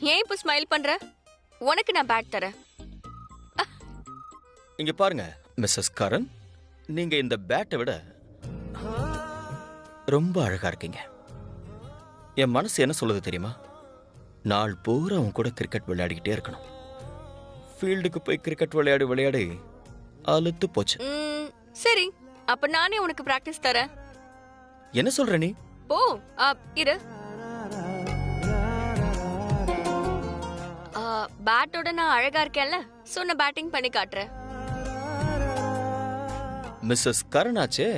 ஏன் இப்ப ஸ்மைல் பண்ற? உனக்கு நான் பேட் தரேன். இங்க பாருங்க மிஸ்ஸஸ் கரண், நீங்க இந்த பேட்டை விட ரொம்ப அழகா இருக்கீங்க. என் மனசு என்ன சொல்லுது தெரியுமா? நாள் பூரா அவன் கூட கிரிக்கெட் விளையாடிக்கிட்டே இருக்கணும். ஃபீல்டுக்கு போய் கிரிக்கெட் விளையாடி அழுத்து போச்சு. சரி, அப்ப நானே உனக்கு பிராக்டிஸ் தரேன். என்ன சொல்ற நீ? போ. இரு. பேட்டோட நான் அழகா இருக்கேன்ல, சோ நான் பேட்டிங் பண்ணி காட்டுறேன். மிஸ்ஸஸ் கரணாச்சே.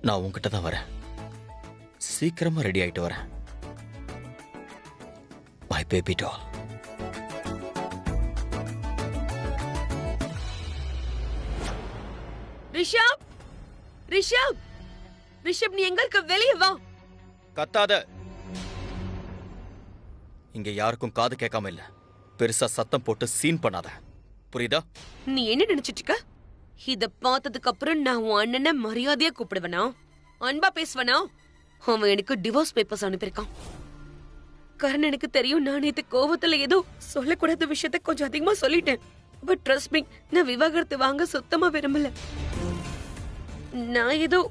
நான் உன்கிட்ட தான் வரேன். சீக்கிரமா ரெடி ஆயிட்டு வரேன். My baby doll. Rishabh, Rishabh, Rishabh, நீ எங்க இருக்க? வெளியே வா. கத்தாத. இங்க யாருக்கும் காது கேட்காம இல்ல. பெருசா சத்தம் போட்டு சீன் பண்ணாத, புரியுதா? நீ என்ன நினைச்சிட்டு இருக்க? இத பார்த்ததுக்கு அப்புறம் நான் உன் அண்ணனை மரியாதையா கூப்பிடுவனா? அன்பா பேசுவனா? அவன் எனக்கு டிவோர்ஸ் பேப்பர்ஸ் அனுப்பியிருக்கான். கரண், எனக்கு தெரியும் நான் நேத்து கோவத்துல ஏதோ சொல்லக்கூடாத விஷயத்த கொஞ்சம் அதிகமா சொல்லிட்டேன். பட் ட்ரஸ்ட் மீ, நான் விவாகரத்து வாங்க சுத்தமா விரும்பல. நான் ஏதோ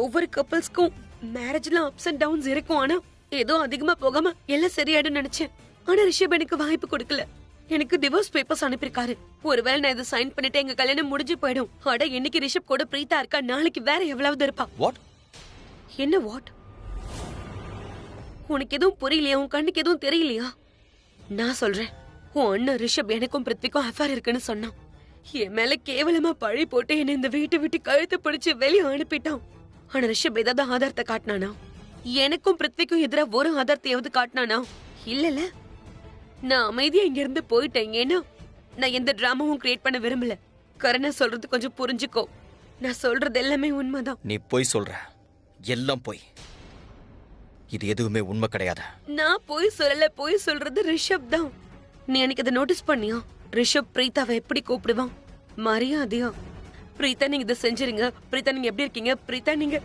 ஒவ்வொரு கப்பல்ஸ்க்கும் மேரேஜ்ல அப்ஸ் அண்ட் டவுன்ஸ் இருக்கும், ஆனா ஏதோ அதிகமா போகாம எல்லாம் சரியாயிடும் நினைச்சேன். ஆனா ரிஷப் எனக்கு வாய்ப்பு கொடுக்கல. எனக்கு டிவோர்ஸ் பேப்பர்ஸ் அனுப்பியிருக்காரு. ஒருவேளை நான் இதை சைன் பண்ணிட்டு எங்க கல்யாணம் முடிஞ்சு போயிடும். அட, இன்னைக்கு ரிஷப் கூட பிரீத்தா இருக்கா, நாளைக்கு வேற எவ்வளவு இருப்பா. வாட்? என்ன வாட்? உனக்கு எதுவும் புரியலையா? உன் கண்ணுக்கு எதுவும் தெரியலையா? நான் சொல்றேன், உன் அண்ணன் ரிஷப் எனக்கும் பிருத்விக்கும் அஃபேர் இருக்குன்னு சொன்னான். என் மேல கேவலமா பழி போட்டு என்ன இந்த வீட்டை விட்டு கழுத்து பிடிச்சு வெளியே அனுப்பிட்டான். ஆனா ரிஷப் ஏதாவது ஆதாரத்தை காட்டினானா? எனக்கும் பிருத்விக்கும் எதிராக ஒரு ஆதாரத்தையாவது காட்டினானா? இல்லல. நான் அமைதியா இங்க இருந்து போயிட்டேன். ஏன்னா நான் எந்த டிராமாவும் கிரியேட் பண்ண விரும்பல. கரணா சொல்றது கொஞ்சம் புரிஞ்சுக்கோ. நான் சொல்றது எல்லாமே உண்மைதான். நீ போய் சொல்ற, எல்லாம் போய். இது எதுவுமே உண்மை கிடையாது. நான் போய் சொல்லல, போய் சொல்றது ரிஷப் தான். நீ எனக்கு அதை நோட்டீஸ் பண்ணியா? ரிஷப் பிரீத்தாவை எப்படி கூப்பிடுவான்? மரியாதையா, பிரீத்தா நீங்க இதை செஞ்சிருங்க, பிரீத்தா நீங்க எப்படி இருக்கீங்க, பிரீத்தா நீங்க,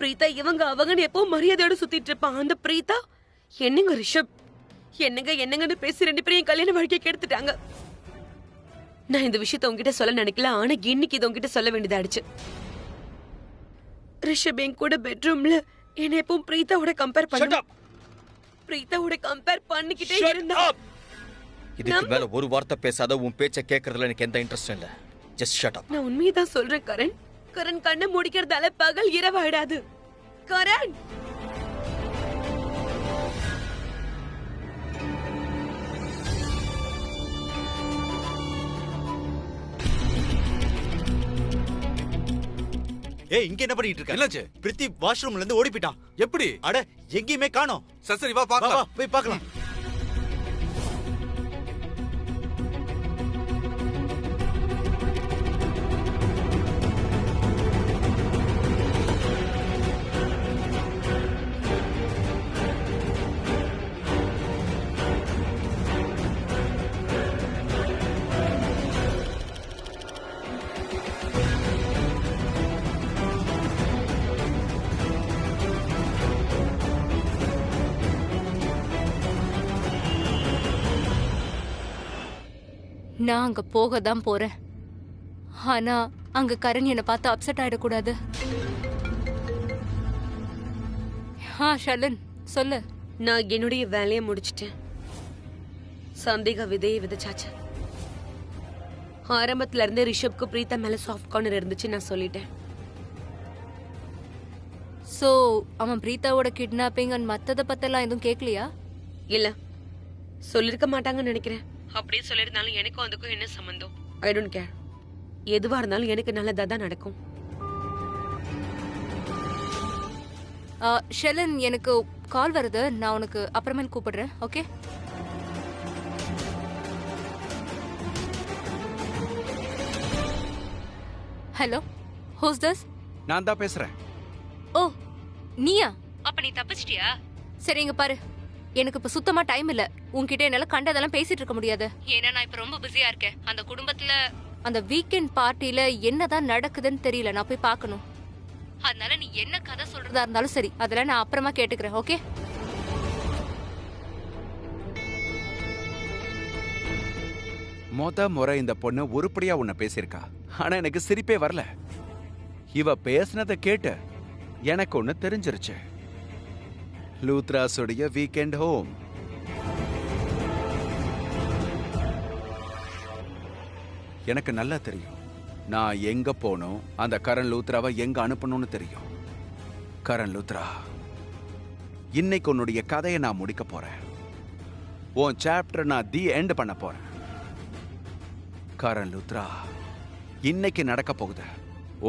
பிரீத்தா இவங்க அவங்கன்னு எப்போ மரியாதையோட சுத்திட்டு இருப்பான். அந்த பிரீத்தா என்னங்க ரிஷப், என்னங்க என்னங்கன்னு பேசி ரெண்டு பேரும் கல்யாண வாழ்க்கையை கெடுத்துட்டாங்க. நான் இந்த விஷயத்த உங்ககிட்ட சொல்ல நினைக்கல, ஆனா இன்னைக்கு இதை உங்ககிட்ட சொல்ல வேண்டியதாயிடுச்சு. ரிஷப் என் கூட பெட்ரூம்ல என்ன எப்பவும் பிரீத்தாவோட கம்பேர் Shut பண்ண up! பிரீத்தாவோட கம்பேர் பண்ணிக்கிட்டே Shut இருந்தா up! இதுக்கு மேல ஒரு வார்த்தை பேசாத. உன் பேச்ச கேட்கறதுல எனக்கு எந்த இன்ட்ரெஸ்டும் இல்ல. Just shut up. நான் உண்மையை தான் சொல்றேன் கரண். கரண் கண்ணை முடிக்கிறதால பகல் இரவாயிடாது. கரண் ஏய் இங்க என்ன பண்ணிட்டு இருக்க? என்னாச்சு? பிரித்தி வாஷ்ரூம்ல இருந்து ஓடி போயிட்டான். எப்படி? அட எங்கேயுமே காணோம். சரி வா வா வா பாக்கலாம். போய் பார்க்கலாம். நான் அங்க போக தான் போறேன். ஆனா அங்க கரண் என்னை பார்த்து அப்செட் ஆயிடக்கூடாது. ஷலன் சொல்லு. நான் என்னுடைய வேலையை முடிச்சிட்டேன். சந்தேக விதையை விதைச்சாச்சு. ஆரம்பத்துல இருந்தே ரிஷப்க்கு பிரீத்தா மேல சாஃப்ட் கார்னர் இருந்துச்சு, நான் சொல்லிட்டேன். சோ அவன் பிரீத்தாவோட கிட்னாப்பிங் அண்ட் மத்தத பத்தெல்லாம் எதுவும் கேட்கலையா? இல்ல, சொல்லிருக்க மாட்டாங்கன்னு நினைக்கிறேன். அப்படியே சொல்லிருந்தாலும் எனக்கும் அதுக்கும் என்ன சம்பந்தம்? I don't care. எதுவா இருந்தாலும் எனக்கு நல்லதா தான் நடக்கும். ஷெலன், எனக்கு கால் வருது. நான் உனக்கு அப்புறமேல் கூப்பிடுறேன். ஓகே? Hello, who's this? நான் தான் பேசுறேன். ஓ, நீயா? அப்ப நீ தப்பிச்சிட்டியா? சரி, இங்க பாரு. எனக்கு இப்ப சுத்தமா டைம் இல்ல. உன்கிட்ட என்னால கண்டதெல்லாம் பேசிட்டு இருக்க முடியாது. ஏன்னா நான் இப்ப ரொம்ப பிஸியா இருக்கேன். அந்த குடும்பத்துல அந்த வீக்கெண்ட் பார்ட்டில என்னதான் நடக்குதுன்னு தெரியல. நான் போய் பார்க்கணும். அதனால நீ என்ன கதை சொல்றதா இருந்தாலும் சரி, அதெல்லாம் நான் அப்புறமா கேட்டுக்கிறேன். ஓகே? முறை இந்த பொண்ணு உருப்படியா உன்னை பேசியிருக்கா. ஆனா எனக்கு சிரிப்பே வரல. இவ பேசினதை கேட்டு எனக்கு ஒண்ணு தெரிஞ்சிருச்சு. லூத்ராஸுடைய வீக்கெண்ட் ஹோம். எனக்கு நல்லா தெரியும் நான் எங்க போனோம், அந்த கரண் லூத்ராவை எங்க அனுப்பணும்னு தெரியும். கரண் லூத்ரா, இன்னைக்கு உன்னுடைய கதையை நான் முடிக்க போறேன். உன் சாப்டர் நான் தி எண்ட் பண்ண போறேன். கரண் லூத்ரா, இன்னைக்கு நடக்க போகுது.